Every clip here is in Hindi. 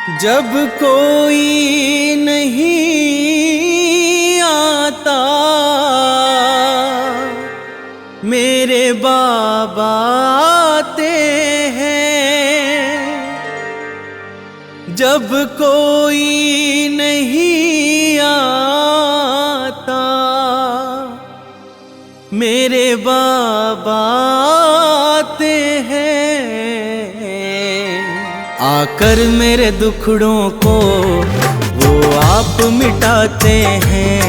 जब कोई नहीं आता मेरे बाबा आते हैं। जब कोई नहीं आता मेरे बाबा आते हैं। आकर मेरे दुखड़ों को वो आप मिटाते हैं।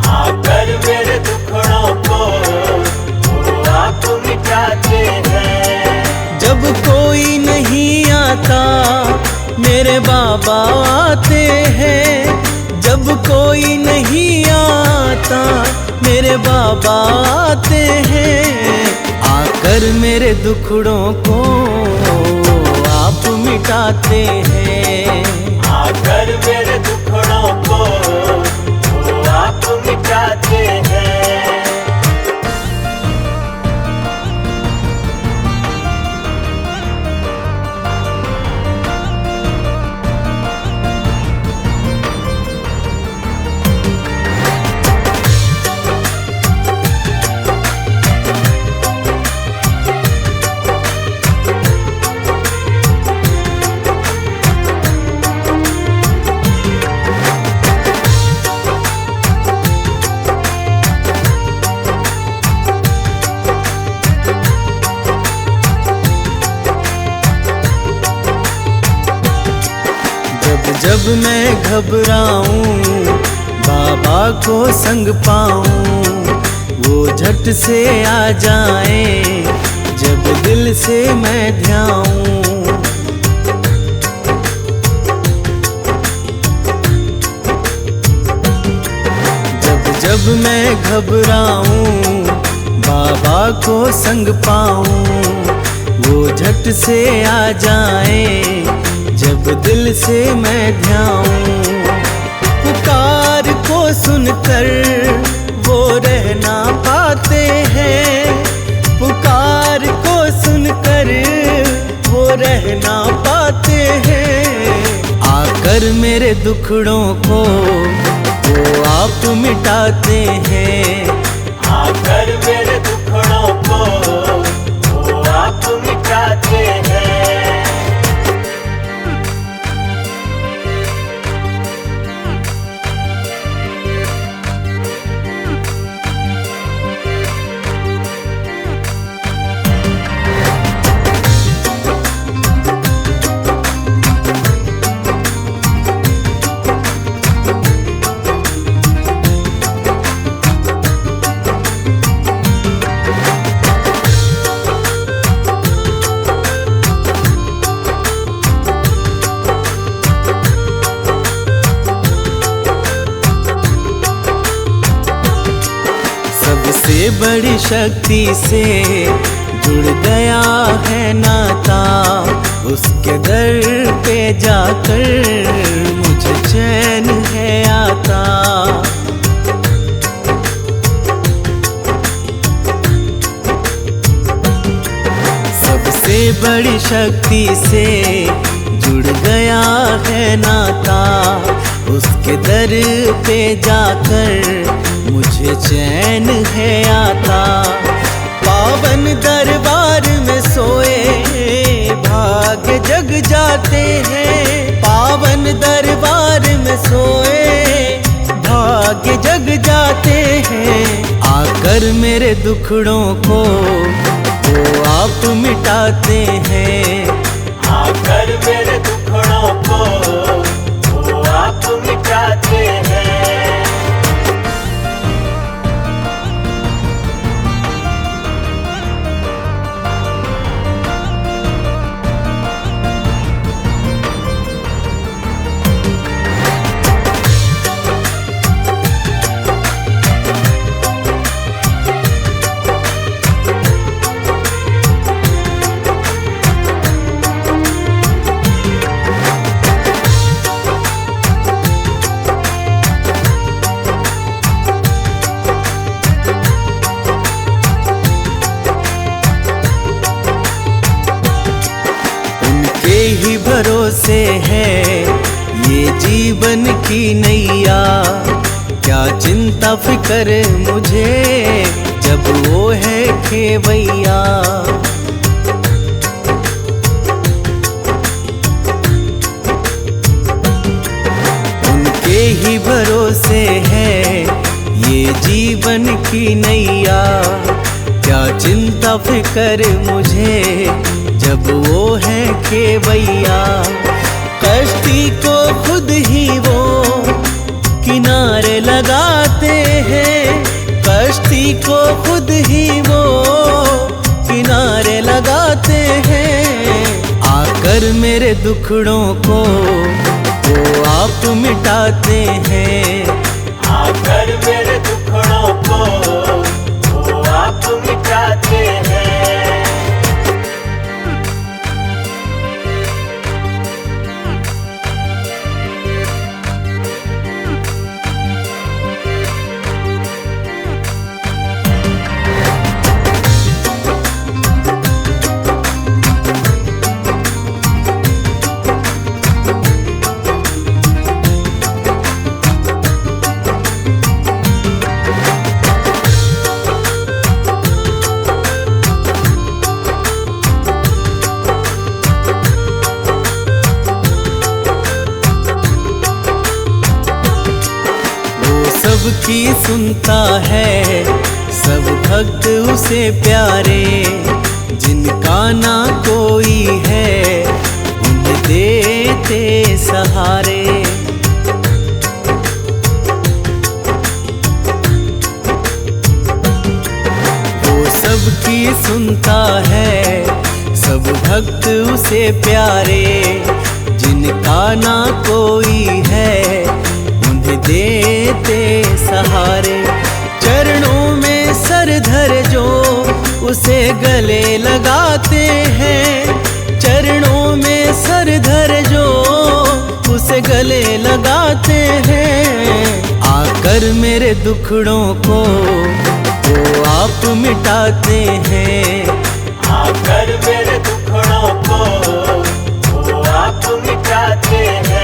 आकर मेरे दुखड़ों को वो आप मिटाते हैं। जब कोई नहीं आता मेरे बाबा आते हैं। जब कोई नहीं आता मेरे बाबा आते हैं। आकर मेरे दुखड़ों को आप मिटाते हैं। आकर मेरे दुखड़ों को वो आप मिटाते हैं। जब मैं घबराऊं बाबा को संग पाऊं, वो झट से आ जाए जब दिल से मैं ध्याऊं। जब मैं घबराऊं बाबा को संग पाऊं, वो झट से आ जाए जब दिल से मैं ध्याऊं। पुकार को सुनकर वो रह ना पाते हैं। पुकार को सुनकर वो रह ना पाते हैं। आकर मेरे दुखड़ों को वो आप मिटाते हैं। आकर मेरे दुखड़ों को वो आप मिटाते हैं। सबसे बड़ी शक्ति से जुड़ गया है नाता, उसके दर पे जाकर मुझे चैन है आता। सबसे बड़ी शक्ति से जुड़ गया है नाता, उसके दर पे जाकर मुझे चैन है आता। पावन दरबार में सोए भाग्य जग जाते हैं। पावन दरबार में सोए भाग्य जग जाते हैं। आकर मेरे दुखड़ों को वो आप मिटाते हैं। आकर मेरे दुखड़ों को वो आप मिटाते हैं। की नैया, क्या चिंता फिक्र मुझे जब वो है खेवैया। उनके ही भरोसे है ये जीवन की नैया, क्या चिंता फिक्र मुझे जब वो है खेवैया। कश्ती को खुद ही वो किनारे लगाते हैं, कश्ती को खुद ही वो किनारे लगाते हैं। आकर मेरे दुखड़ों को वो आप मिटाते हैं, आकर मेरे दुखड़ों को वो आप मिटाते हैं। सबकी सुनता है सब भक्त उसे प्यारे, जिनका ना कोई है उन्हें देते सहारे। वो सबकी सुनता है सब भक्त उसे प्यारे, जिनका ना कोई है देते सहारे। चरणों में सर धर जो उसे गले लगाते हैं, चरणों में सर धर जो उसे गले लगाते हैं। आकर मेरे दुखड़ों को वो आप मिटाते हैं, आकर मेरे दुखड़ों को वो आप मिटाते हैं।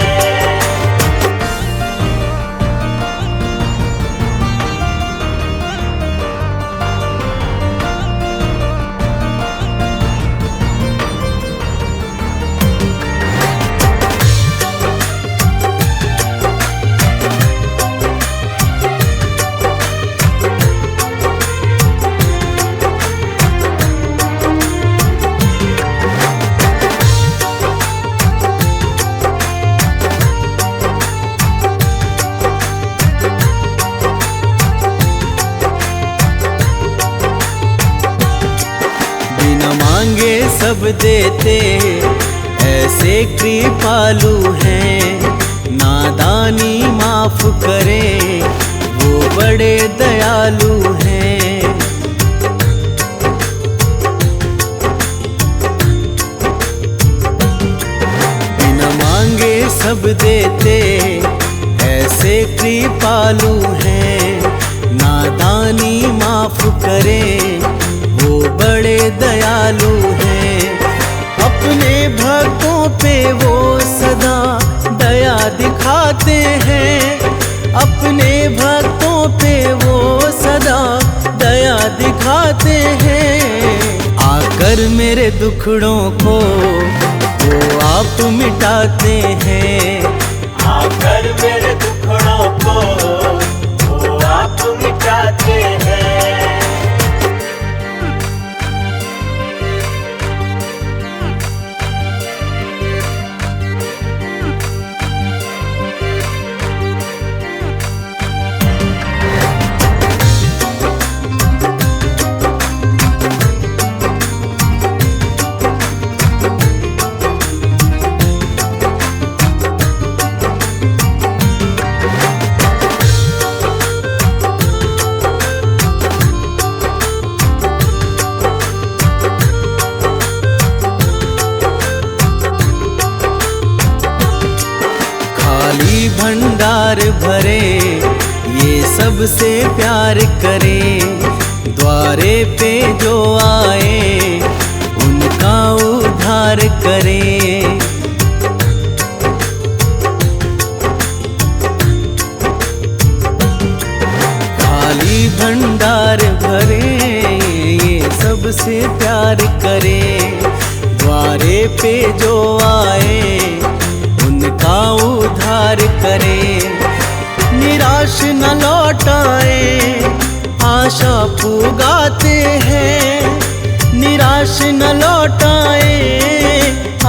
मांगे सब देते ऐसे कृपालु हैं, नादानी माफ करे वो बड़े दयालु हैं। बिना मांगे सब देते ऐसे कृपालु हैं, नादानी माफ करे वो बड़े दयालु हैं। अपने भक्तों पे वो सदा दया दिखाते हैं, अपने भक्तों पे वो सदा दया दिखाते हैं। आकर मेरे दुखड़ों को वो आप मिटाते हैं, आकर मेरे दुखड़ों को वो आप मिटाते हैं। भंडार भरे ये सबसे प्यार करे, द्वारे पे जो आए उनका उद्धार करे। पे जो आए उनका उद्धार करे। निराश न लौटाए आशा पुगाते हैं, निराश न लौटाए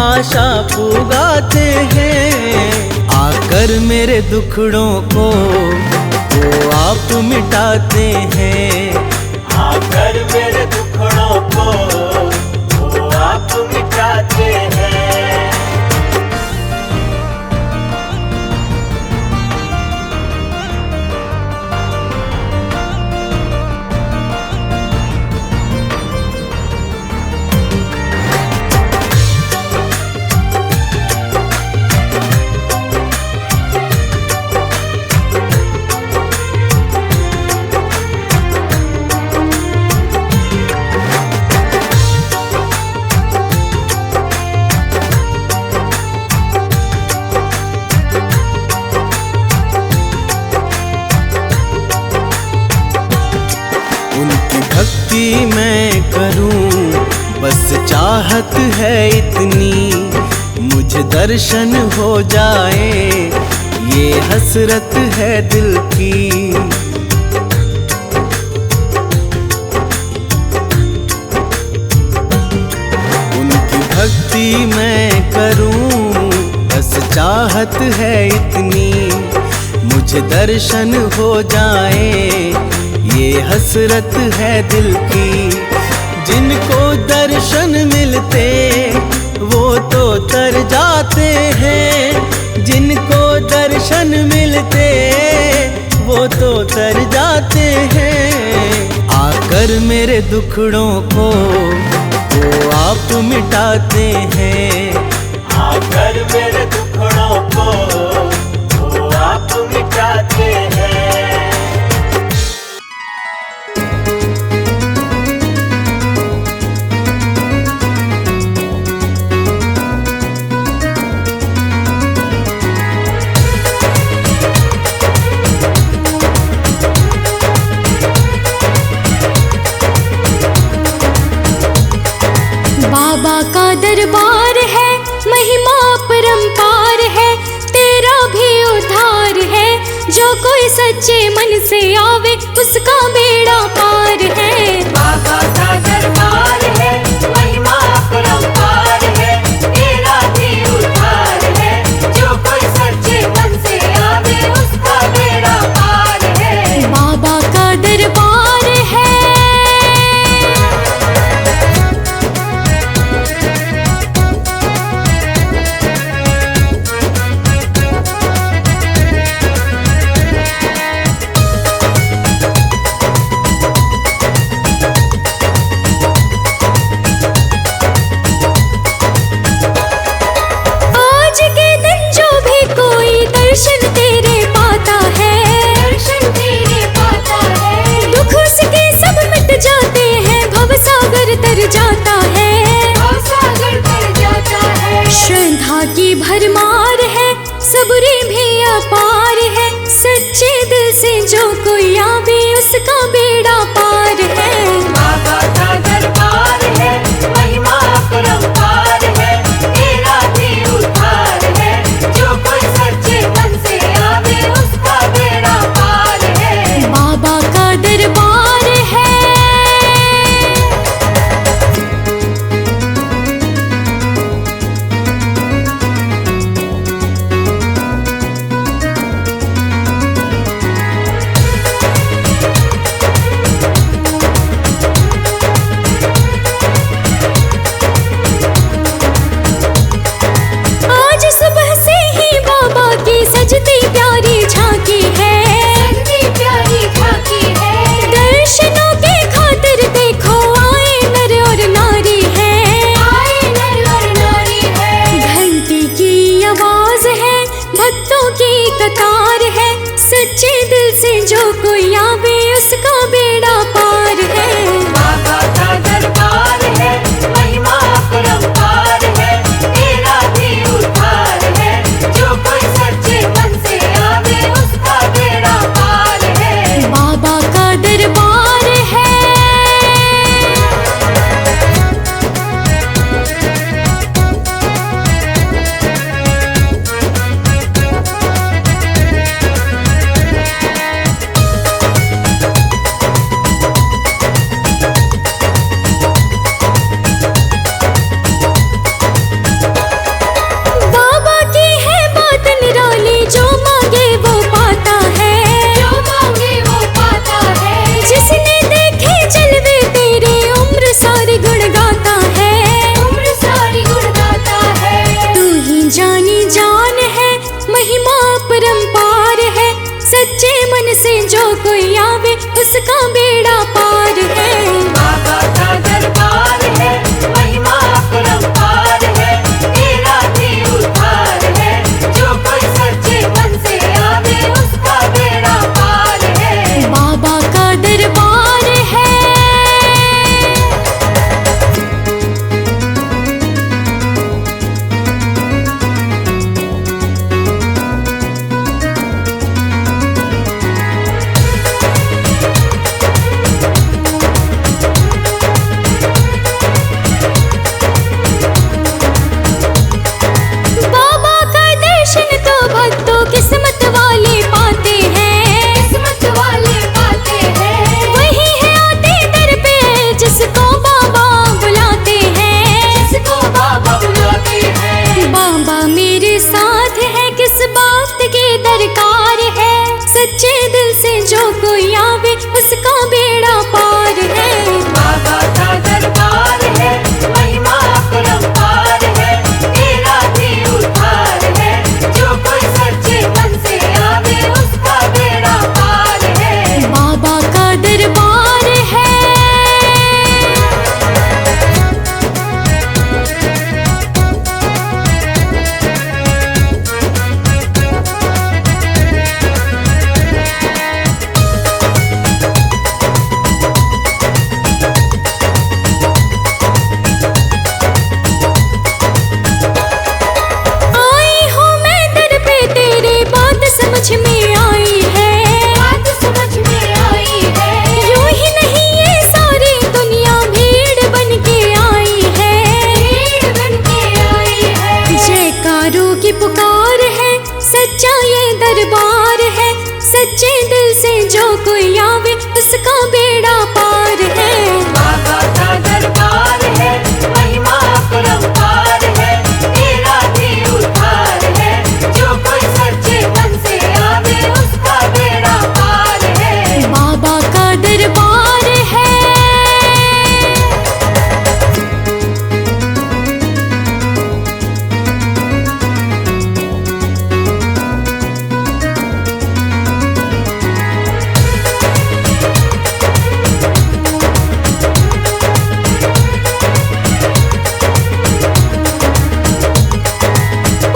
आशा पुगाते हैं। आकर मेरे दुखड़ों को वो आप मिटाते हैं, आकर मेरे दुखड़ों को वो आप मिटाते हैं। उनकी भक्ति मैं करूं बस चाहत है इतनी, मुझे दर्शन हो जाए ये हसरत है दिल की। उनकी भक्ति मैं करूं बस चाहत है इतनी, मुझे दर्शन हो जाए ये हसरत है दिल की। जिनको दर्शन मिलते वो तो तर जाते हैं, जिनको दर्शन मिलते वो तो तर जाते हैं। आकर मेरे दुखड़ों को वो आप मिटाते हैं, आकर मेरे दुखड़ों को वो आप मिटाते हैं। बाबा का दरबार है, महिमा परंपार है, तेरा भी उद्धार है। जो कोई सच्चे मन से आवे उसका बेड़ा पार है। बाबा का दरबार है, महिमा परंपार है, तेरा भी उद्धार है। जो कोई सच्चे मन से आवे उसका बेड़ा पार है। बाबा का दरबार है, दर्शन तेरे पाता है, दर्शन तेरे पाता है। दुख उसके सब मिट जाते हैं, भवसागर तर जाता है, भवसागर तर जाता है। श्रद्धा की भरमार है, सबरी भी अपार है। सच्चे दिल से जो कोई आवे उसका बेड़ा पार है। बाबा का दरबार है, महिमा परंपार है, तेरा भी उद्धार है। जो कोई सच्चे मन से आवे उसका बेड़ा पार है। बाबा का दरबार है, आज सुबह से ही बाबा की सजती प्यारी झांकी है, सजती प्यारी झांकी है। दर्शनों के खातिर देखो आए नर और नारी है, आए नर और नारी है। घंटी की आवाज है, भक्तों की कतार है। सच्चे दिल से जो कोई आवे उसका बेड़ा पार है। बाबा का दरबार है, महिमा परंपार है, तेरा भी उद्धार है। जो कोई सच्चे मन से आवे उसका बेड़ा पार है। बाबा का दरबार है, कोई आवे उसका बेड़ा पार है। बाबा का दरबार है, महिमा अपरंपार है, तेरा भी उद्धार है, जो कोई सच्चे मन से आवे उसका बेड़ा पार है। बाबा का दरबार है। बाबा का दर्शन तो भक्तों किस्मत वाले पाते हैं, किस्मत वाले पाते हैं, वही है आते दर पे जिसको बाबा बुलाते हैं। जिसको बाबा बुलाते हैं। बाबा मेरे साथ है, किस बात की दरकार है, सच्चे दिल से जो कोई आवे उसका बेड़ा पार है। बाबा का दरबार है, महिमा अपरंपार है, तेरा भी उद्धार है, जो कोई सच्चे मन से आवे उसका बेड़ा पार है। बाबा का दरबार है। आई हूँ मैं दर पे तेरे, बात समझ में आई है, बात समझ में आई है, यूं ही नहीं ये सारी दुनिया भीड़ बन के आई है। भीड़ बन के आई है। जयकारों की पुकार है, सच्चा ये दरबार है, सच्चे दिल से जो कोई आवे उसका बेड़ा पार है। बाबा का दरबार है, महिमा अपरंपार है, तेरा भी उद्धार है, जो कोई सच्चे मन से आवे उसका बेड़ा पार है। बाबा का दरबार है।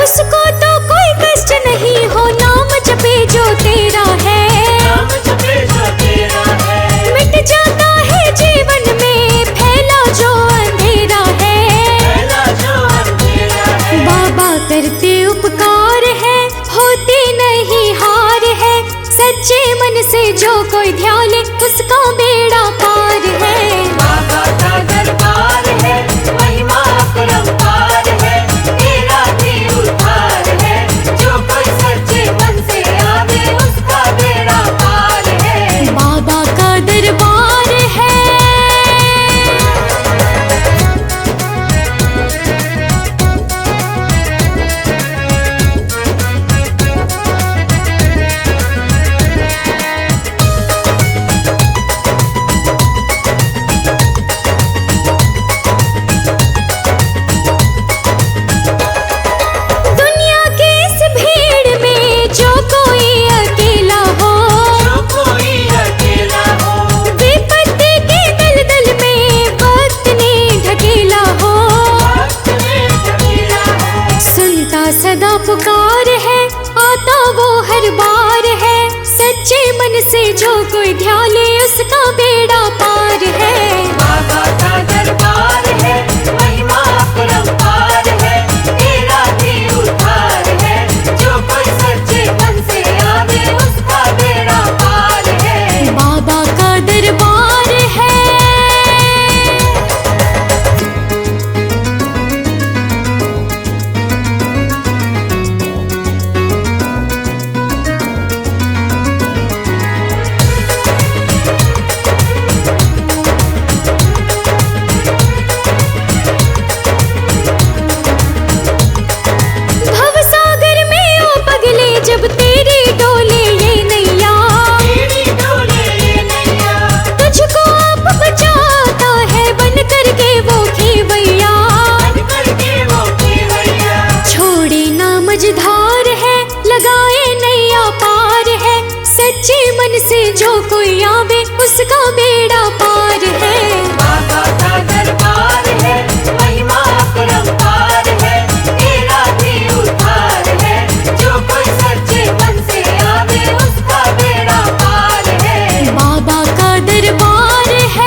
उसको तो कोई कष्ट नहीं हो, नाम जपे जो तेरा है, नाम जपे जो तेरा है, मिट जाता है जीवन में फैला जो अंधेरा है। पहला जो अंधेरा है। बाबा करते उपकार है, होती नहीं हार है, सच्चे मन से जो कोई ध्यान ले उसका बेड़ा पार है। बाबा का दरबार है, महिमा अपरंपार है, तेरा भी उद्धार है, जो कोई सच्चे मन से आवे उसका बेड़ा पार है। बाबा का दरबार है। दुनिया की इस भीड़ में जो कोई अकेला हो, जो कोई अकेला हो, विपत्ति के दलदल में वक्त ने ढकेला हो, वक्त में ढकेला हो। सुनता सदा पुकार है, आता वो हर बार है, सच्चे मन से जो कोई ध्यान ले उसका बेड़ा पार है। बाबा का दरबार है, महिमा अपरंपार है, तेरा भी उद्धार है, जो कोई सच्चे मन से आवे उसका बेड़ा पार है। बाबा का दरबार है। सच्चे मन से जो कोई आवे उसका बेड़ा पार है। बाबा का दरबार है, महिमा अपरंपार है, तेरा भी उद्धार है, जो कोई सच्चे मन से आवे उसका बेड़ा पार है। बाबा का दरबार है।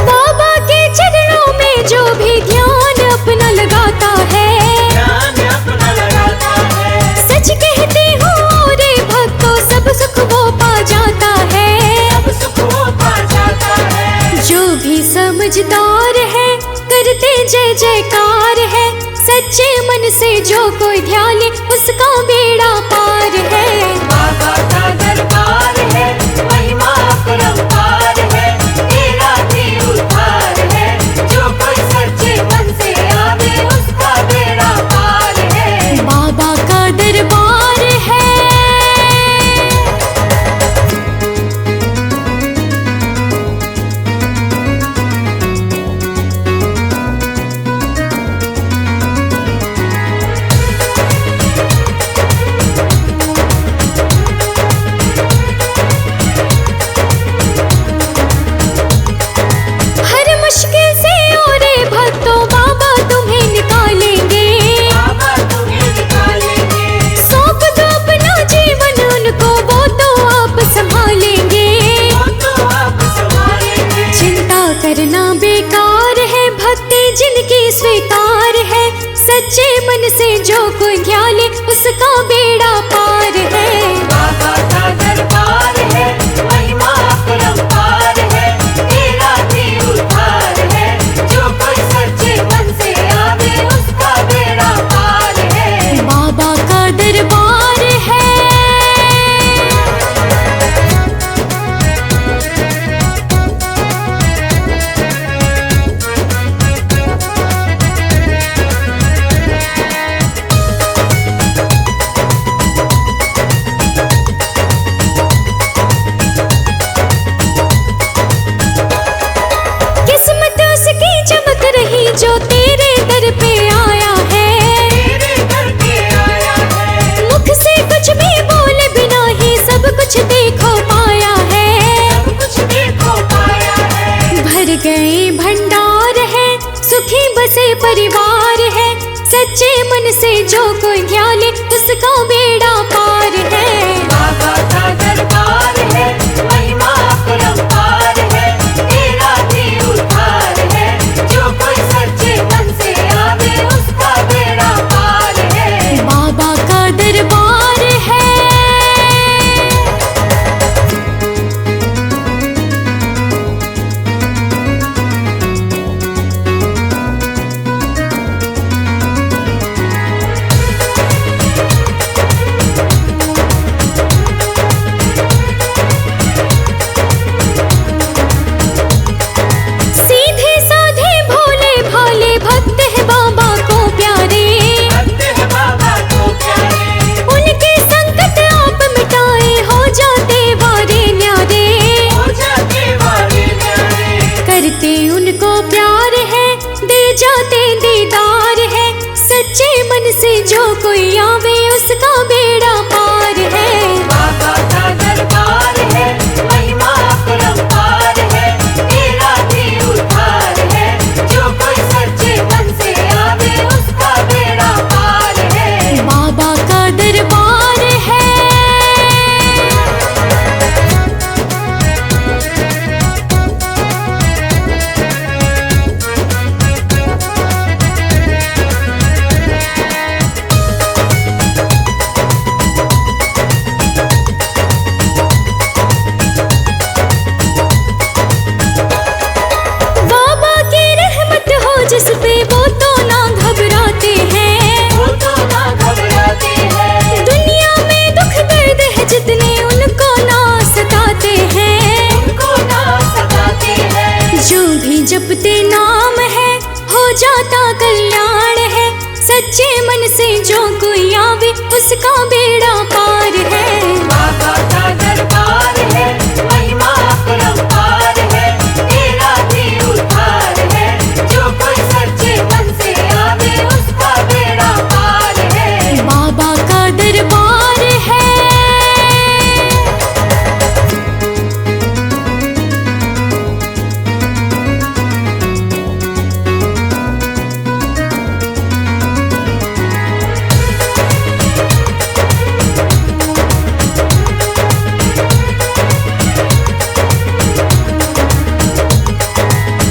बाबा के चरणों में जो भी ध्यान अपना लगाता है, ध्यान अपना लगाता है, सच कहती हूँ रे भक्तों सब सुख वो पा जाता है। सब सुख वो पा जाता है। जो भी समझदार है करते जय जयकार है, सच्चे मन से जो कोई ध्यान ले उसका बेड़ा पार है। बाबा का दरबार है, महिमा अपरंपार है, तेरा भी उद्धार है, जो कोई सच्चे मन से आवे उसका बेड़ा पार है। बाबा का दरबार है। हर मुश्किल से और भक्तों बाबा तुम्हें निकालेंगे। बाबा तुम्हें निकालेंगे, सौंप दो अपना जीवन उनको वो तो आप संभालेंगे। वो तो आप संभालेंगे। चिंता करना बेकार है, भक्ति जिनकी स्वीकार है, सच्चे मन से जो कोई ध्यान ले उसका बेड़ा पार है। बाबा का दरबार है, महिमा अपरंपार है, तेरा भी उद्धार है, जो कोई सच्चे मन से आवे उसका बेड़ा पार है। बाबा का दरबार है। किस्मत उसकी चमक रही जो तेरे दर पे आया है। तेरे घर पे आया है, मुख से कुछ भी बोले बिना ही सब कुछ देखो पाया है। सब कुछ देखो पाया है। भर गए भंडार है, सुखी बसे परिवार है, सच्चे मन से जो कोई ध्यान ले उसका बेड़ा पार है। बाबा का दरबार है, महिमा अपरंपार है, तेरा भी उद्धार है, जो कोई सच्चे मन से आवे उसका बेड़ा पार है। बाबा का दरबार है। सीधे साधे भोले भाले भक्त है बाबा को प्यारे, भक्त है बाबा को प्यारे, उनके संकट आप मिटाए हो जाते वारे न्यारे। हो जाते वाले न्यारे। करते उनको प्यार है, दे जाते दीदार है, सच्चे मन से जो कोई आवे उसका बेड़ा पार है। बाबा का दरबार है, महिमा अपरंपार है, तेरा भी उद्धार है, जो कोई सच्चे मन से आवे उसका बेड़ा पार है। बाबा का दरबार है। से जो कोई आवे उसका बेड़ा पार है। बाबा का दरबार है, महिमा अपरंपार है, तेरा भी उद्धार है, जो कोई सच्चे मन से आवे उसका बेड़ा पार है। बाबा का दरबार है।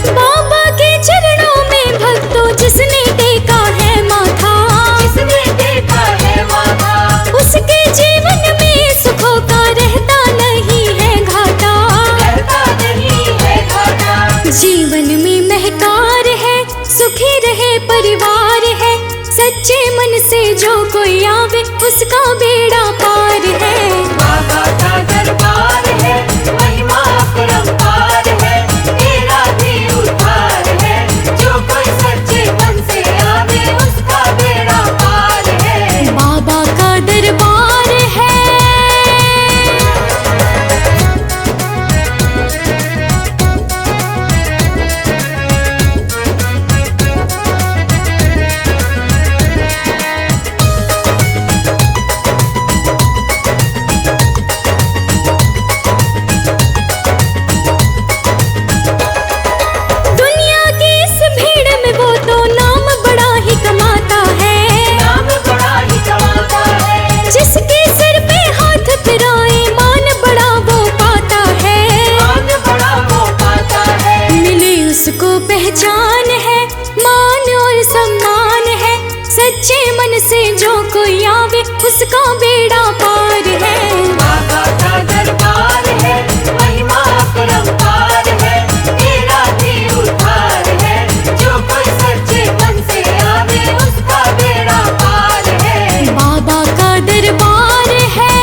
बाबा के चरणों में भक्तों जिसने टेका है माथा, जिसने देखा है माता, उसके जीवन में सुखों का रहता नहीं है घाटा। रहता नहीं है घाटा। जीवन में महकार है, सुखी रहे परिवार है, सच्चे मन से जो कोई आवे उसका बेड़ा पार है। बाबा का दरबार है, महिमा अपरंपार है, तेरा भी उद्धार है, जो कोई सच्चे मन से आवे उसका बेड़ा पार है। बाबा का दरबार है। दुनिया की इस भीड़ में वो तो नाम बड़ा ही कमाता है, नाम बड़ा ही कमाता है, जिसके सिर पे हाथ फिराए मान बड़ा वो पाता है। मान बड़ा वो पाता है। मिले उसको पहचान है, मान और सम्मान है, सच्चे मन से जो कोई आवे उसका बेड़ा पार है। बाबा का दरबार है, महिमा अपरंपार है, तेरा भी उद्धार है, जो कोई सच्चे मन से आवे उसका बेड़ा पार है। बाबा का दरबार है।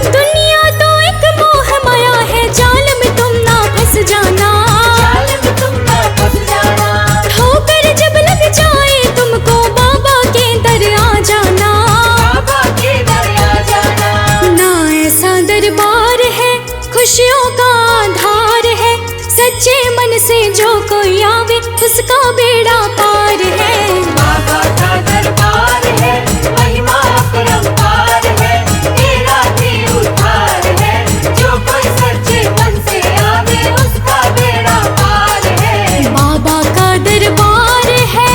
दुनिया तो एक मोह माया है, जाल में तुम ना फंस जाना। जाल में तुम ना फंस जाना, ठोकर जब लग जाए तुमको बाबा के दर आ जाना। बाबा के दर आ जाना। ना ऐसा दरबार है, खुशियों का आधार है, सच्चे मन से जो कोई आवे उसका बेड़ा पार है। बाबा का दरबार है, महिमा अपरंपार है, तेरा भी उद्धार है, जो कोई सच्चे मन से आवे उसका बेड़ा पार है। बाबा का दरबार है।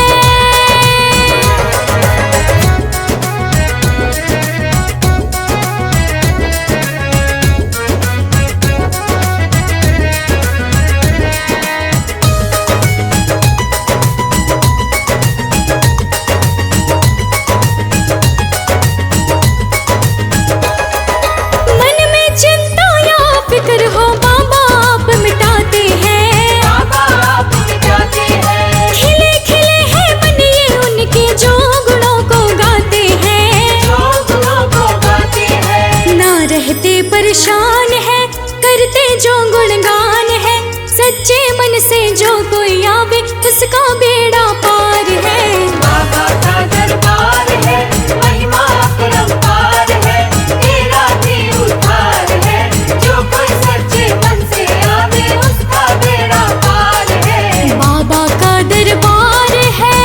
मन में चिंता या फिक्र हो बाबा आप मिटाते हैं। बाबा आप मिटाते हैं, खिले खिले हैं मन ये उनके जो गुणों को गाते हैं। जो गुणों को गाते हैं। ना रहते परेशान है, करते जो गुणगान है, सच्चे मन से जो कोई आवे उसका बेड़ा पार है। बाबा का दरबार है, महिमा अपरंपार है, तेरा भी उद्धार है, जो कोई सच्चे मन से आवे उसका बेड़ा पार है। बाबा का दरबार है।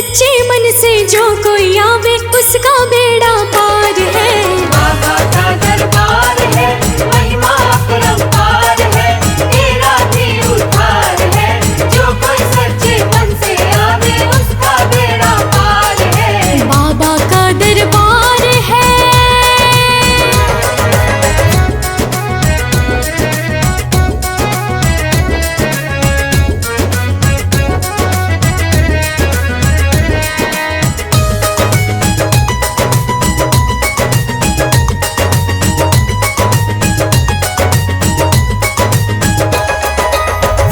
सच्चे मन से जो कोई आवे उसका बेड़ा पार है। बाबा का दरबार है, महिमा अपरंपार है, तेरा भी उद्धार है, जो कोई सच्चे मन से आवे उसका बेड़ा पार है। बाबा का दरबार है।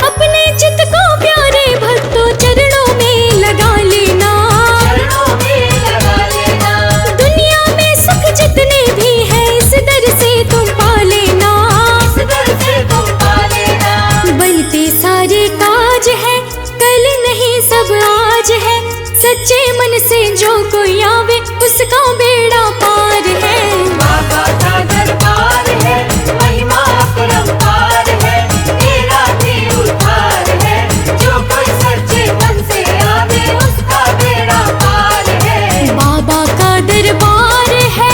अपने चित्त को प्यारे भक्तों चरणों में लगा लेना। चरणों में लगा लेना, दुनिया में सुख जितने भी हैं इस दर से तुम पा लेना। इस दर से तुम पा लेना। बनते सारे काज है, कल नहीं सब आज है, सच्चे मन से जो कोई आवे उसका बेड़ा पार है। बाबा का दरबार है, महिमा अपरंपार है, तेरा भी उद्धार है, जो कोई सच्चे मन से आवे उसका बेड़ा पार है। बाबा का दरबार है।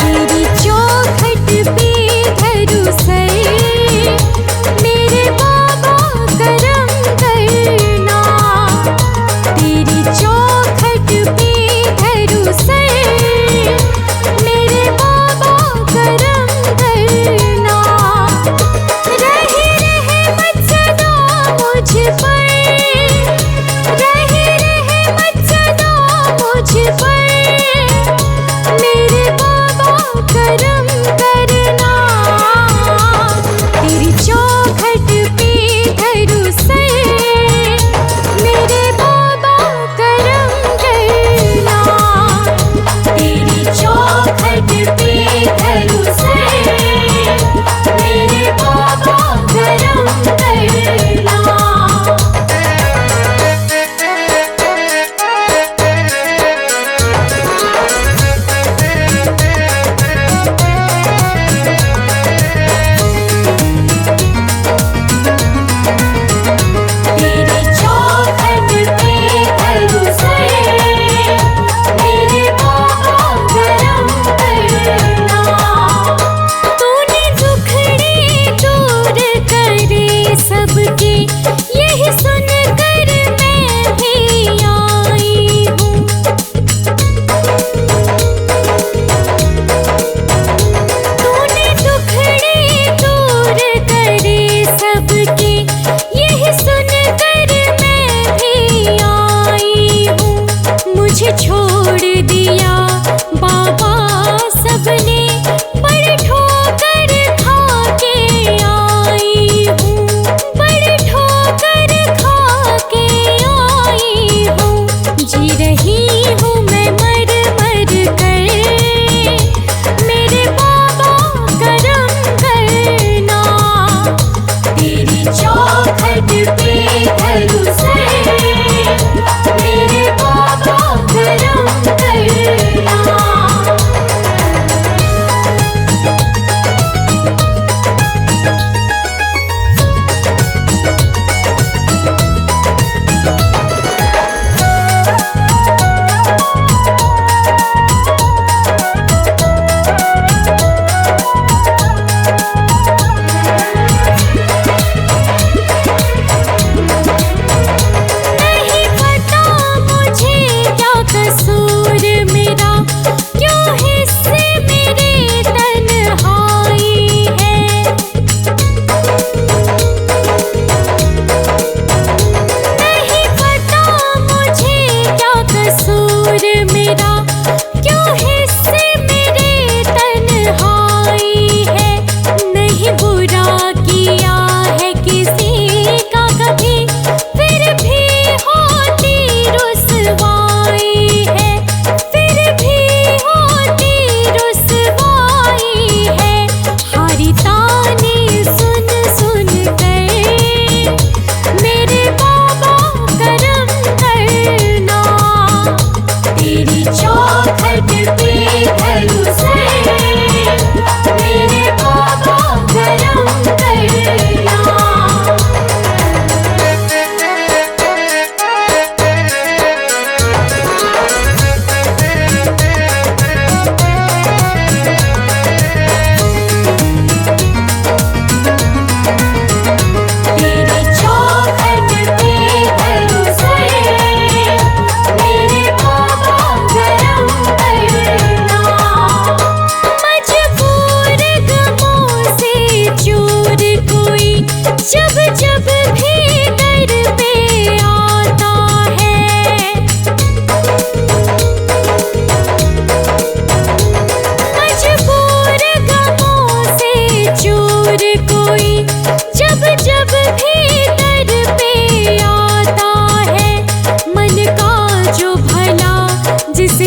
तेरी चौखट पे धरू सर, मेरे बाबा करम करना। तेरी चौखट पे धरू सर, मेरे बाबा करम करना। रहे रहमत सदा मुझ पर, रहे रहमत सदा मुझ पर, मेरे बाबा करम करना। तेरी चौखट पे धरू सर, मेरे बाबा करम करना। तेरी चौखट पे धरू सर, मेरे बाबा करम करना।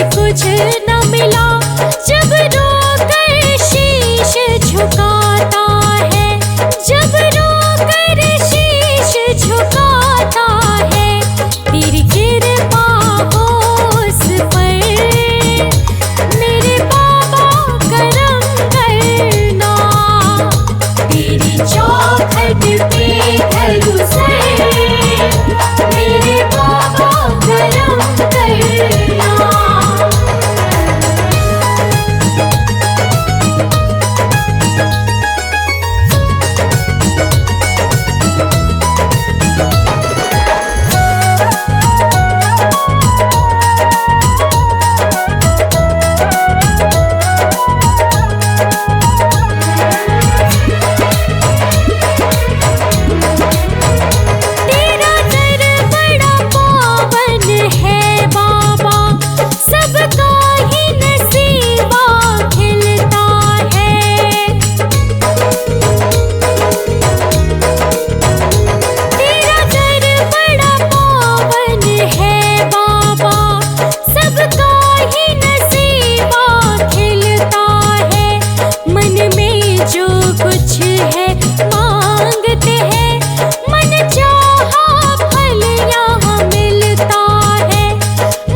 कुछ न मिला, जब रोकर शीश झुकाता है, जब रोकर शीश झुकाता है, तेरी कृपा हो उस पर मेरे बाबा करम करना, तेरी चौखट पे ढलूं सर मेरे बाबा करम करना। तेरा दर बड़ा पावन है बाबा, सबका ही नसीबा खिलता है। तेरा दर बड़ा पावन है बाबा, सबका ही नसीबा खिलता है। मन में जो कुछ है मांगते हैं, मन चाहा फल यहाँ मिलता है,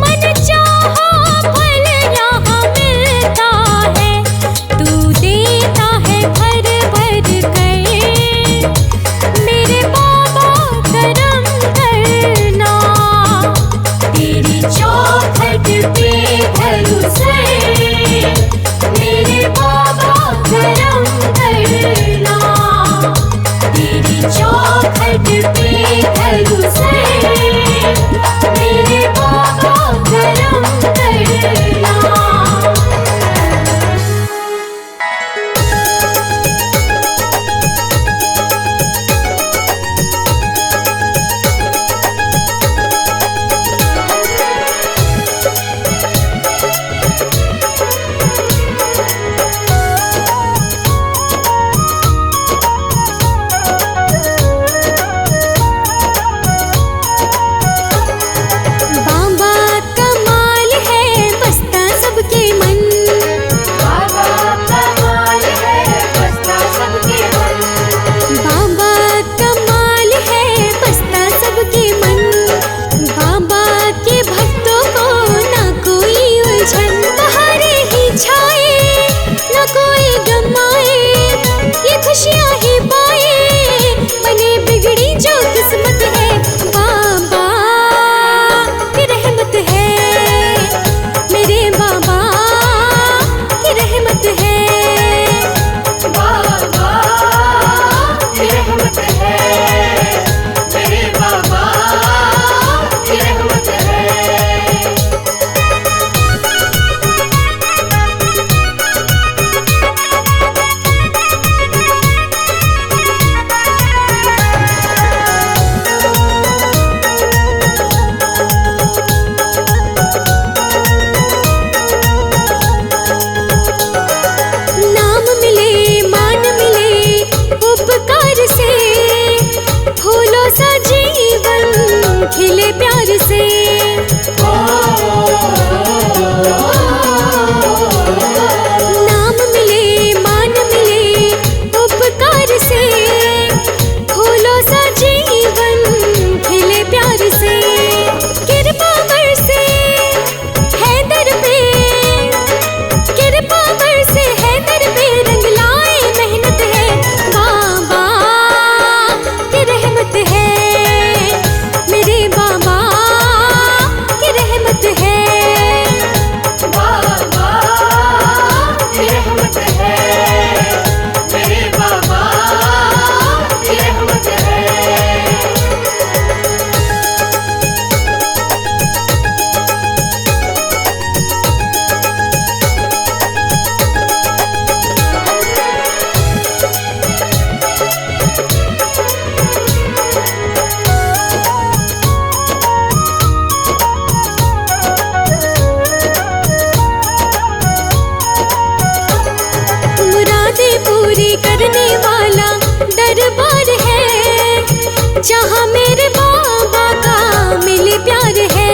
मन चाहा फल यहाँ मिलता है। तू देता है भर भर कर मेरे बाबा करम करना, तेरी चौखट पे ढलूं सर मेरे बाबा करम करना, तेरी चौखट पे ढलूं सर मेरे बाबा करम करना। बाबा कमाल है बसता सबके मन, बाबा कमाल है बसता सबके मन, बाबा कमाल है बसता सबके मन, बाबा के भक्तों को ना कोई उलझन, बहारे ही छाए ना कोई गम आए, ये खुशियाँ ही पाए बने बिगड़ी जो किस्मत है। बाबा की रहमत है मेरे बाबा की रहमत है। बाबा की रहमत है मेरे बाबा की रहमत है। नाम मिले मान मिले उपकार से, फूलों सा जीवन खिले प्यार से। नाम मिले मान मिले उपकार से, फूलों सा जीवन खिले प्यार से। कृपा बरसे है दर पे, कृपा बरसे है दर पे, रंग लाए मेहनत है। बाबा की रहमत है मेरे बाबा की रहमत है। बाबा की रहमत है मेरे बाबा की रहमत है। मुरादें पूरी करने वाला दरबार है, जहाँ मेरे बाबा का मिले प्यार है।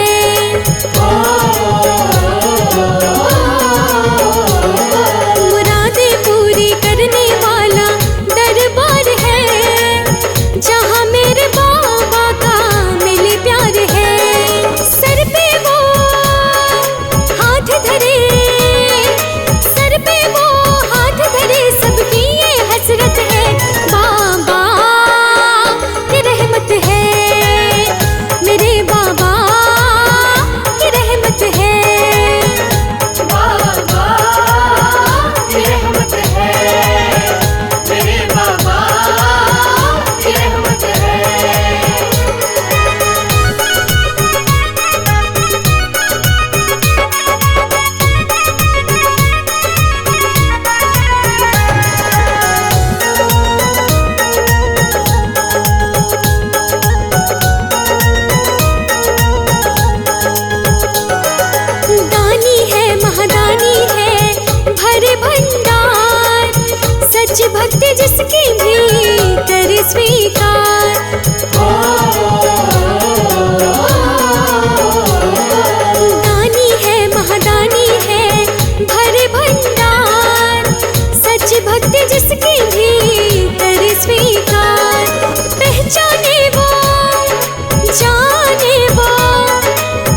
स्वीकार। दानी है महादानी है भरे भंडार, सच भक्ति जिसकी भी करे स्वीकार। पहचाने वो जाने वो,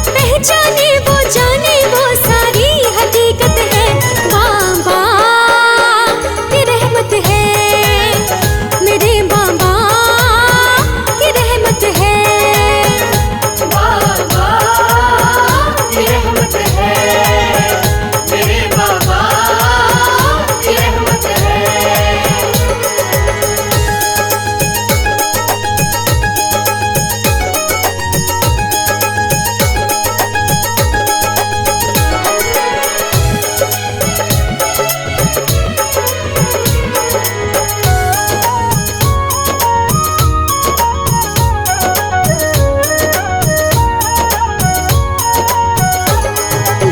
पहचाने वो जाने वो सारी हकीकत है। बाबा की रहमत है, मेरे बाबा की रहमत है। बाबा की रहमत है, मेरे बाबा की रहमत है।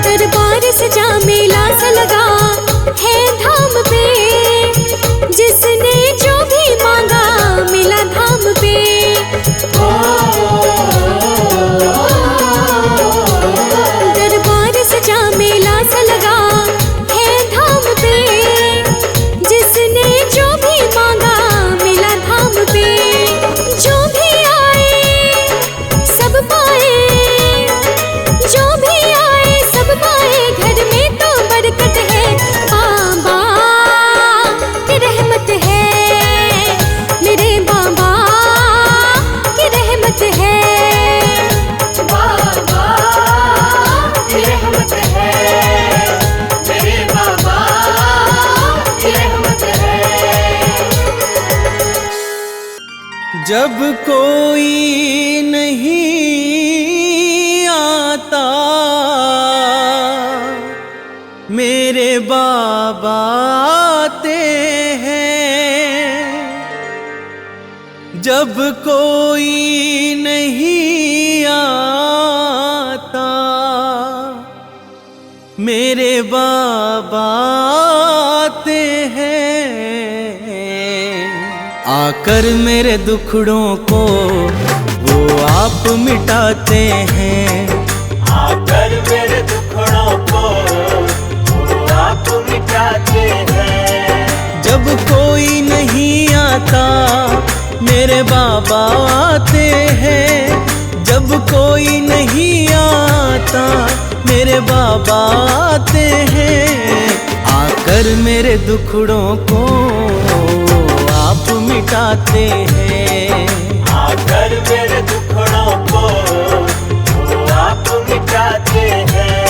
दरबार सजा मेला सा लगा है धाम पे, जिसने जो भी मांगा मिला धाम पे। दरबार सजा मेला सा लगा है धाम पे, जिसने जो भी मांगा मिला धाम पे। जो भी आए सब पाए, जो भी आए सब पाए, घर में तो बरकत है। बाबा की रहमत है, मेरे बाबा की रहमत है। बाबा की रहमत है, मेरे बाबा की रहमत है। जब कोई नहीं आता मेरे बाबा आते हैं। जब कोई नहीं आता मेरे बाबा आते हैं। आकर मेरे दुखड़ों को वो आप मिटाते हैं। आकर मेरे दुखड़ों को वो आप मिटाते हैं। जब कोई नहीं आता मेरे बाबा आते हैं। जब कोई नहीं आता मेरे बाबा आते हैं। आकर मेरे दुखड़ों को आप मिटाते हैं। आकर मेरे दुखड़ों को वो आप मिटाते हैं।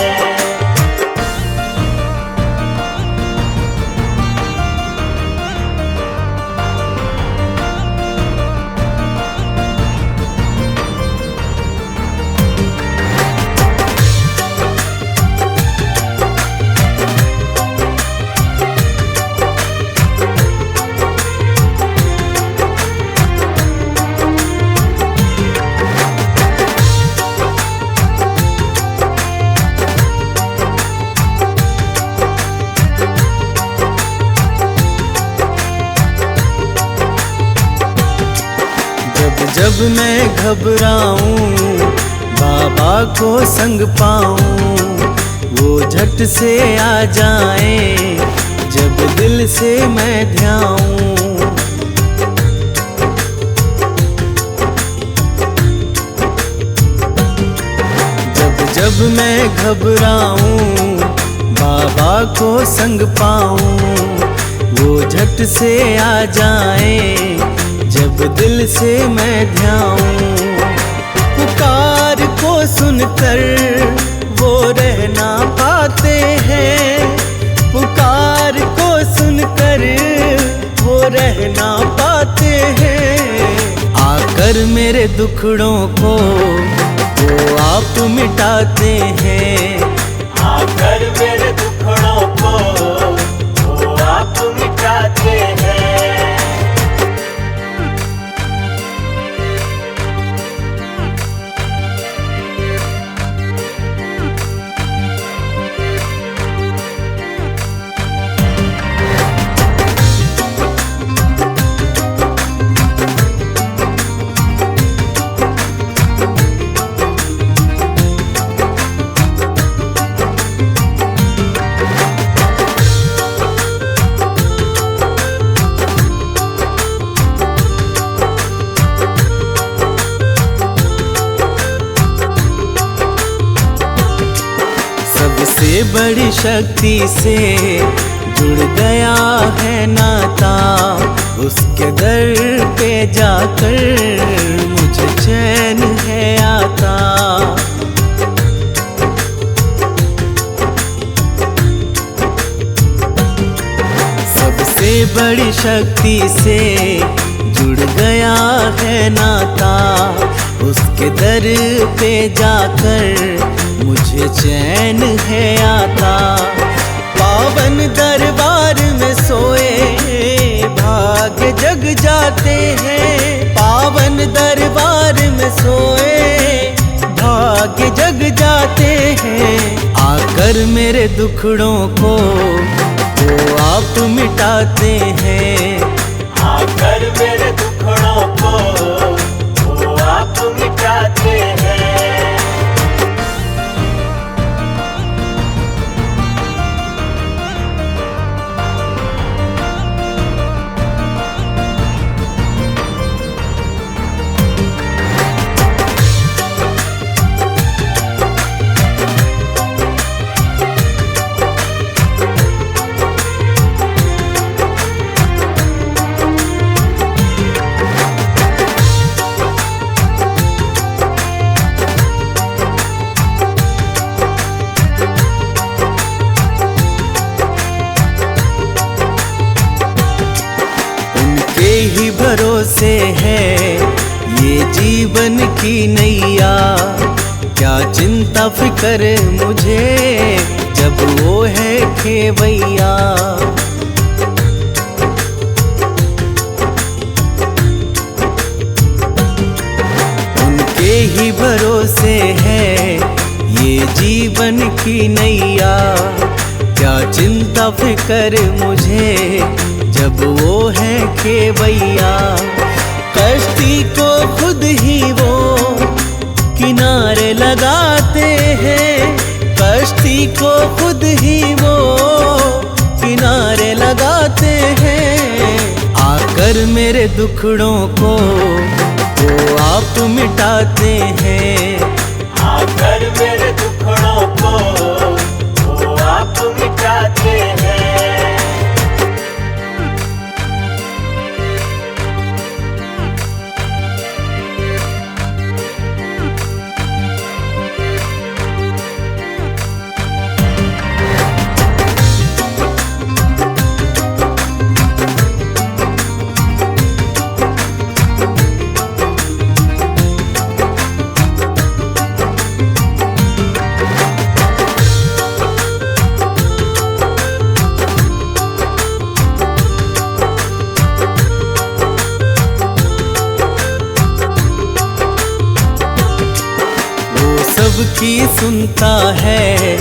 जब मैं घबराऊं बाबा को संग पाऊं, वो झट से आ जाएं जब दिल से मैं ध्याऊं। जब मैं घबराऊं बाबा को संग पाऊं, वो झट से आ जाएं जब दिल से मैं ध्याऊं। पुकार को सुनकर वो रह ना पाते हैं। पुकार को सुनकर वो रह ना पाते हैं। आकर मेरे दुखड़ों को वो आप मिटाते हैं। आकर मेरे दुखड़ों को वो आप मिटाते हैं। सबसे बड़ी शक्ति से जुड़ गया है नाता, उसके दर पे जाकर मुझे चैन है आता। सबसे बड़ी शक्ति से जुड़ गया है नाता, उसके दर पे जाकर मुझे चैन है आता। पावन दरबार में सोए भाग्य जग जाते हैं, पावन दरबार में सोए भाग्य जग जाते हैं। आकर मेरे दुखड़ों को वो आप मिटाते हैं, आकर मेरे दुखड़ों को वो आप मिटाते हैं। ही भरोसे है ये जीवन की नैया, क्या चिंता फिक्र मुझे जब वो है खेवैया। उनके ही भरोसे है ये जीवन की नैया, क्या चिंता फिक्र मुझे जब वो है खेवैया। कश्ती को खुद ही वो किनारे लगाते हैं, कश्ती को खुद ही वो किनारे लगाते हैं। आकर मेरे दुखड़ों को वो आप मिटाते हैं, आकर मेरे दुखड़ों को वो आप मिटाते हैं। सबकी सुनता है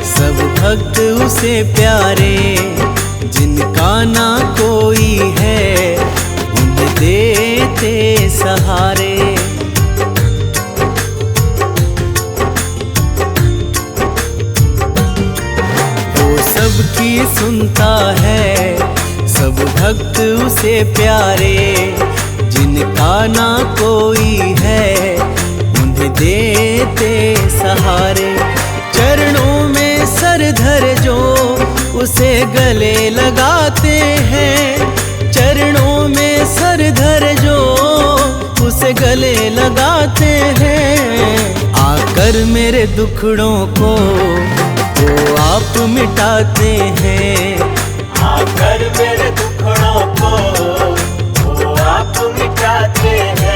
सब भक्त उसे प्यारे, जिनका ना कोई है उन्हें देते सहारे। वो सबकी सुनता है सब भक्त उसे प्यारे, जिनका ना कोई है देते सहारे। चरणों में सर धर जो उसे गले लगाते हैं, चरणों में सर धर जो उसे गले लगाते हैं। आकर मेरे दुखड़ों को वो आप मिटाते हैं, आकर मेरे दुखड़ों को वो आप मिटाते हैं।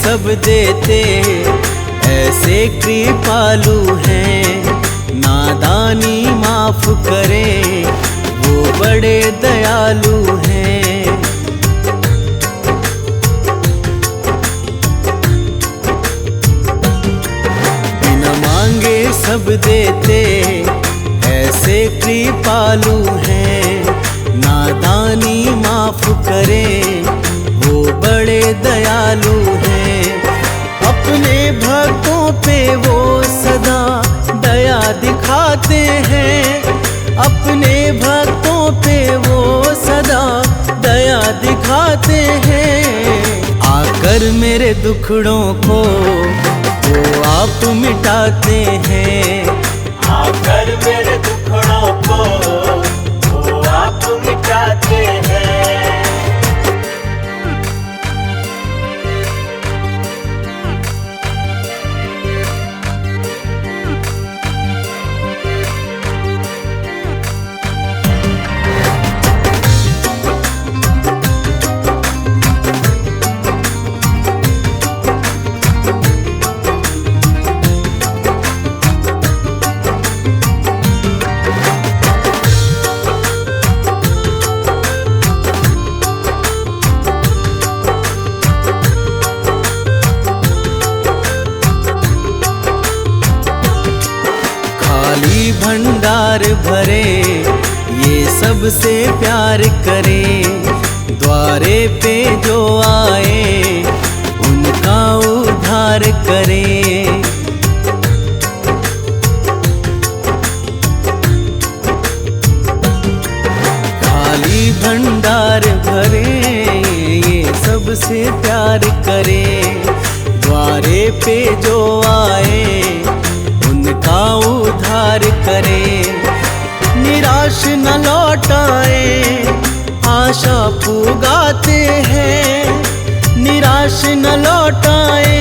सब देते ऐसे कृपालु हैं, नादानी माफ करे वो बड़े दयालु हैं। देते ऐसे कृपालु हैं, नादानी माफ करें वो बड़े दयालु हैं। अपने भक्तों पे वो सदा दया दिखाते हैं, अपने भक्तों पे वो सदा दया दिखाते हैं। आकर मेरे दुखड़ों को वो आप मिटाते हैं, आकर मेरे दुखड़ों को वो आप मिटाते हैं। खाली भंडार भरे ये सबसे प्यार करें, द्वारे पे जो आए उनका उद्धार करें। खाली भंडार भरे ये सबसे प्यार करें, द्वारे पे जो आए उनका उद्धार करें। निराश न लौटाए आशा पुगाते हैं, निराश न लौटाए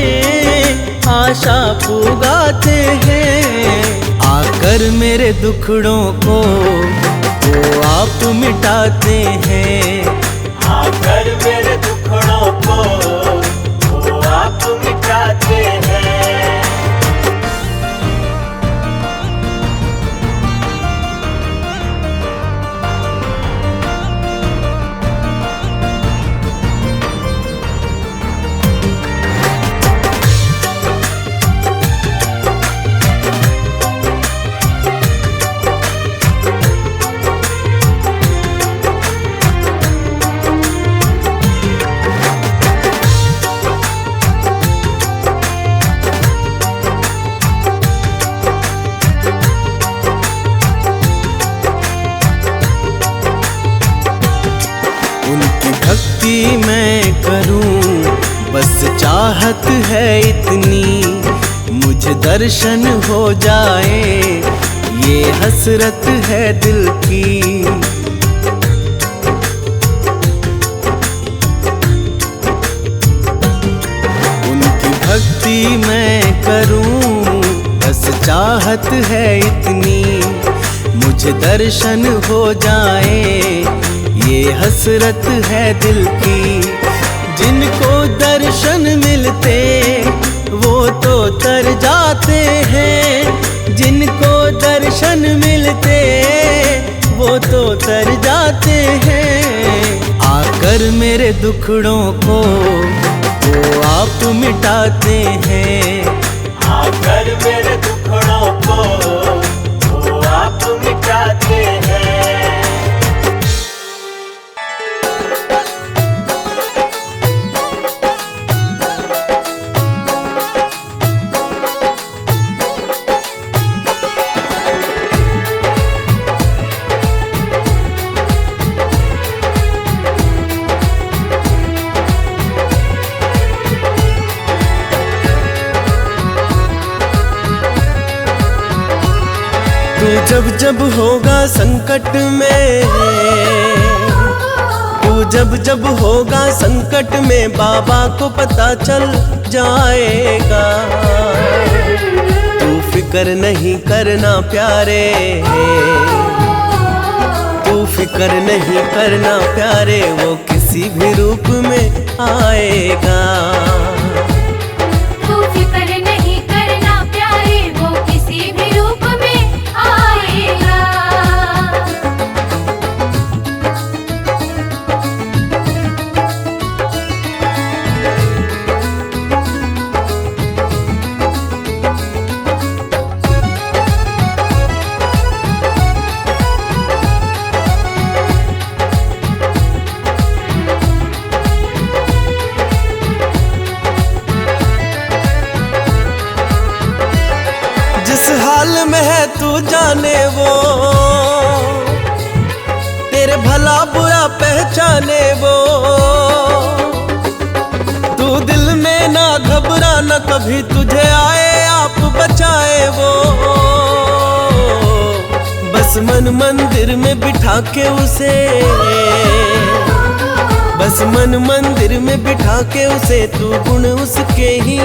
आशा पुगाते हैं। आकर मेरे दुखड़ों को वो आप मिटाते हैं, आकर मेरे दुखड़ों को वो आप मिटाते हैं। उनकी भक्ति मैं करूं बस चाहत है इतनी, मुझे दर्शन हो जाए ये हसरत है दिल की। उनकी भक्ति मैं करूं बस चाहत है इतनी, मुझे दर्शन हो जाए ये हसरत है दिल की। जिनको दर्शन मिलते वो तो तर जाते हैं, जिनको दर्शन मिलते वो तो तर जाते हैं। आकर मेरे दुखड़ों को वो आप मिटाते हैं, आकर मेरे दुखड़ों को वो आप मिटाते हैं। तू जब जब होगा संकट में, तू जब जब होगा संकट में बाबा को पता चल जाएगा। तू फिक्र नहीं करना प्यारे, तू फिक्र नहीं करना प्यारे, वो किसी भी रूप में आएगा। तू फिक्र नहीं करना प्यारे, वो किसी भी रूप में आएगा। जाने वो, तेरे भला बुरा पहचाने वो। तू दिल में ना घबराना कभी, तुझे आए आप बचाए वो। बस मन मंदिर में बिठा के उसे, बस मन मंदिर में बिठा के उसे, तू गुण उसके ही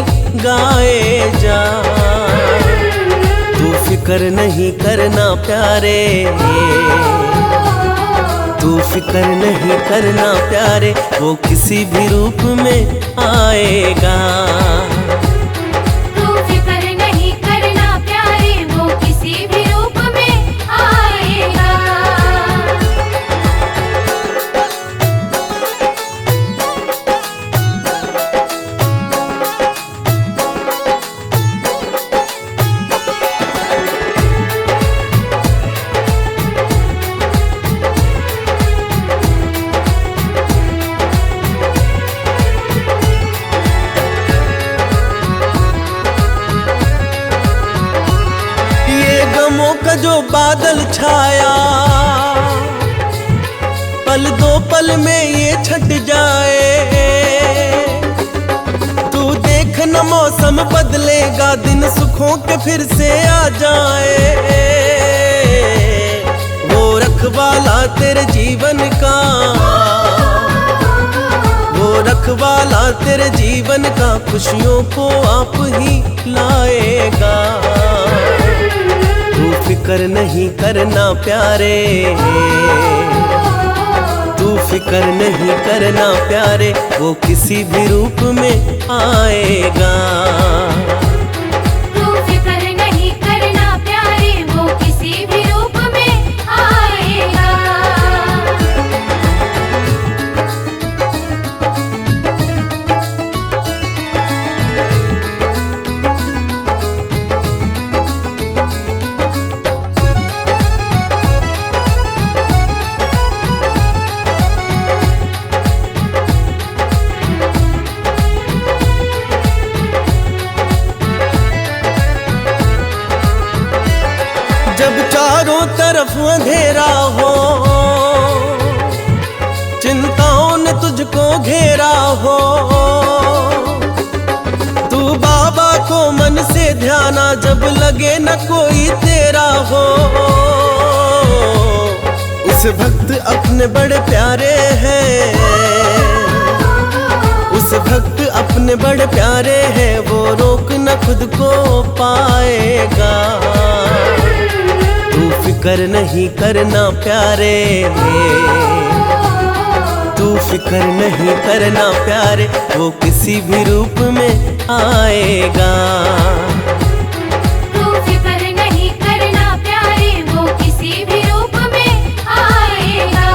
गाए जा। तू फिक्र नहीं करना प्यारे, तू फिक्र नहीं करना प्यारे, वो किसी भी रूप में आएगा। तू फिक्र नहीं करना प्यारे, वो किसी भी रूप में आएगा। गमों का जो बादल छाया, पल दो पल में ये छट जाए। तू देख न मौसम बदलेगा, दिन सुखों के फिर से आ जाए। वो रखवाला तेरे जीवन का, वो रखवाला तेरे जीवन का, खुशियों को आप ही लाएगा। तू फिक्र नहीं करना प्यारे, तू फिक्र नहीं करना प्यारे, वो किसी भी रूप में आएगा। तू फिक्र नहीं करना प्यारे, वो किसी भी रूप में आएगा। जब चारों तरफ अंधेरा हो, चिंताओं ने तुझको घेरा हो, तू बाबा को मन से ध्याना, जब लगे न कोई तेरा हो। उस भक्त अपने बड़े प्यारे हैं, उस भक्त अपने बड़े प्यारे हैं, वो रोक न खुद को पाएगा। तू फिक्र नहीं करना प्यारे, तू फिक्र नहीं करना प्यारे, वो किसी भी रूप में आएगा। तू फिक्र नहीं करना प्यारे, वो किसी भी रूप में आएगा।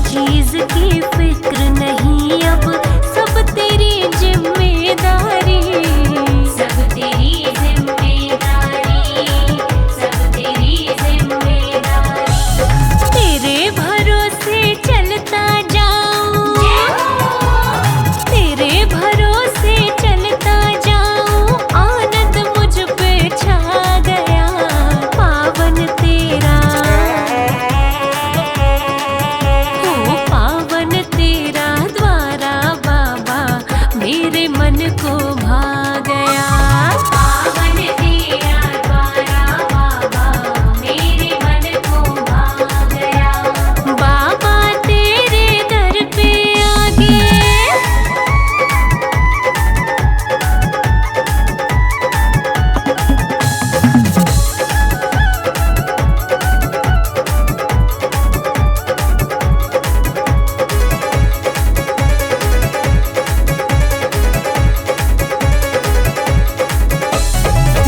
चीज की फिक्र नहीं अब, सब तेरी जिम्मेदारी, सब तेरी जिम्मेदारी, सब तेरी जिम्मेदारी। तेरे भरोसे चलता जाऊं, तेरे भरोसे चलता जाऊं, आनंद मुझ पे छा गया। पावन तेरा हो, पावन तेरा द्वारा बाबा मेरे मन को भा गया। पावन तेरा द्वारा बाबा मेरे मन को भा गया। बाबा तेरे दर पे आगे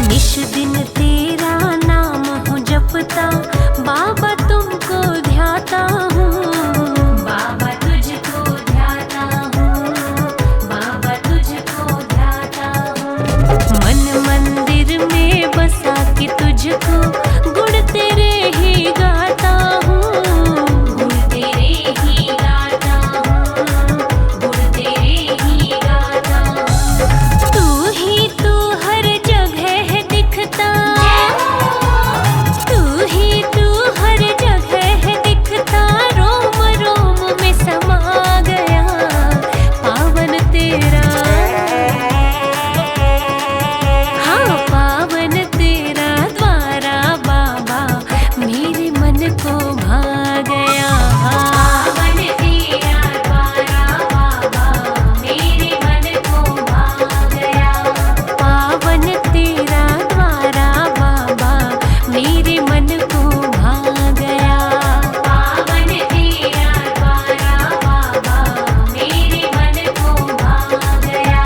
निश दिन तेरा नाम हूँ जपता, बाबा तुमको ध्याता हूँ, बाबा तुझको ध्याता हूँ, बाबा तुझको ध्याता हूँ। मन मंदिर में बसा के तुझको गुण तेरे ही गाता हूँ, गुण तेरे ही गाता हूँ, गुण तेरे ही गाता हूँ। तू हर जगह दिखता, तू हर जगह दिखता, रोम रोम में समा गया। पावन तेरा, हाँ पावन तेरा द्वारा बाबा मेरे मन को भा गया। पावन तेरा द्वारा बाबा मेरे मन को भा गया। पावन तेरा द्वारा बाबा मेरे मन को भा गया। पावन तेरा द्वारा बाबा मेरे मन को भा गया।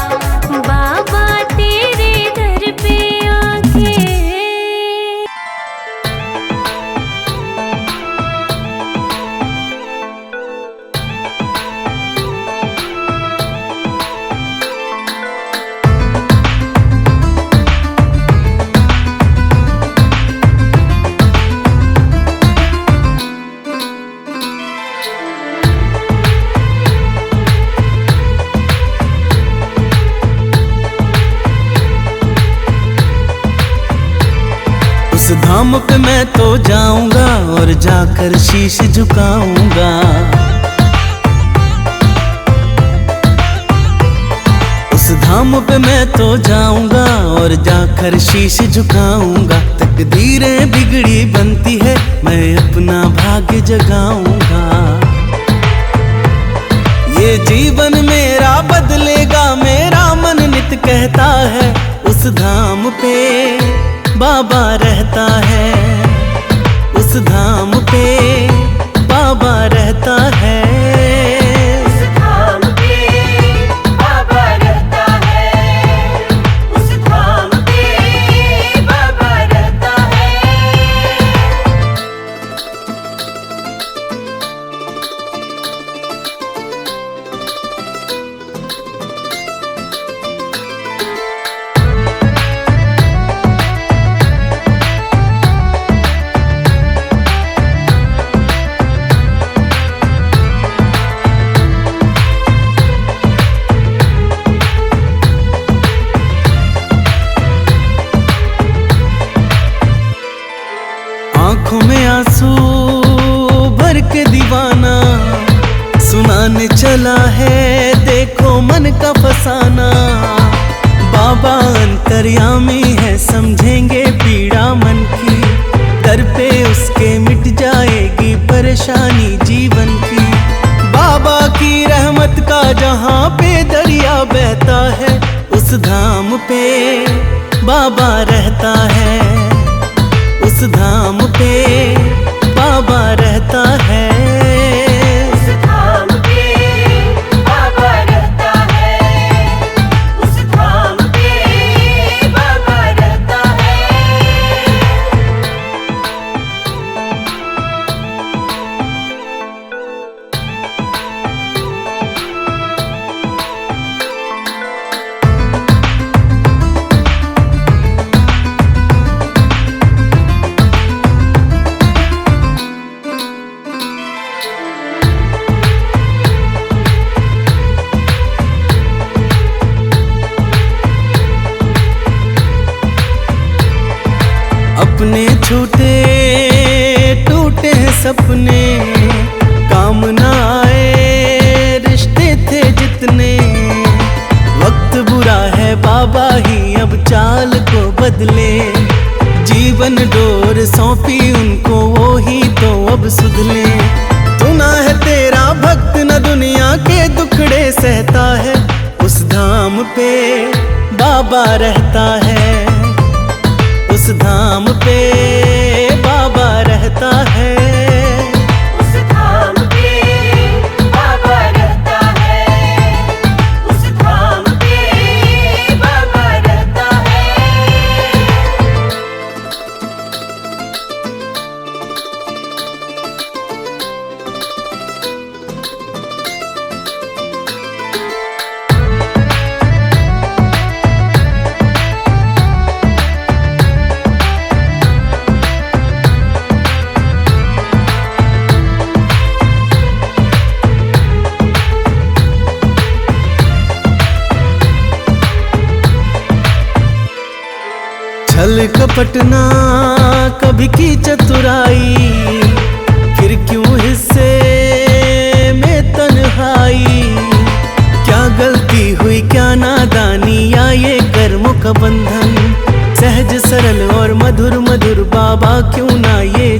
बाबा तेरे दर पे आके उस धाम पे मैं तो जाऊंगा और जाकर शीश झुकाऊंगा। उस धाम पे मैं तो जाऊंगा और जाकर शीश झुकाऊंगा। तकदीरें बिगड़ी बनती है, मैं अपना भाग्य जगाऊंगा। ये जीवन मेरा बदलेगा, मेरा मन नित कहता है। उस धाम पे बाबा रहता है, उस धाम पे बाबा रहता है। उस धाम पे बाबा रहता है, उस धाम पे बाबा रहता है। आंखों में आंसू भर के दीवाना सुनाने चला है, देखो मन का फसाना। बाबा अंतर्यामी है, समझेंगे पीड़ा मन की। दर पे उसके मिट जाएगी परेशानी जीवन की। बाबा की रहमत का जहाँ पे दरिया बहता है, उस धाम पे बाबा रहता है, उस धाम पे बाबा रहता है। उस धाम पे बाबा रहता है, उस धाम पे बाबा रहता है। काम ना आए रिश्ते थे जितने। वक्त बुरा है बाबा ही अब चाल को बदले। जीवन डोर सौंपी उनको वो ही तो अब सुधले। सुना है तेरा भक्त न दुनिया के दुखड़े सहता है। उस धाम पे बाबा रहता है। उस धाम पे बाबा रहता है। उस धाम पे बाबा रहता है। उस धाम पे बाबा रहता है। छल कपट ना कभी की चतुराई, फिर क्यों हिस्से में तन्हाई। क्या गलती हुई क्या नादानी या ये कर्मों का बंधन। सहज सरल और मधुर मधुर बाबा क्यों ना ये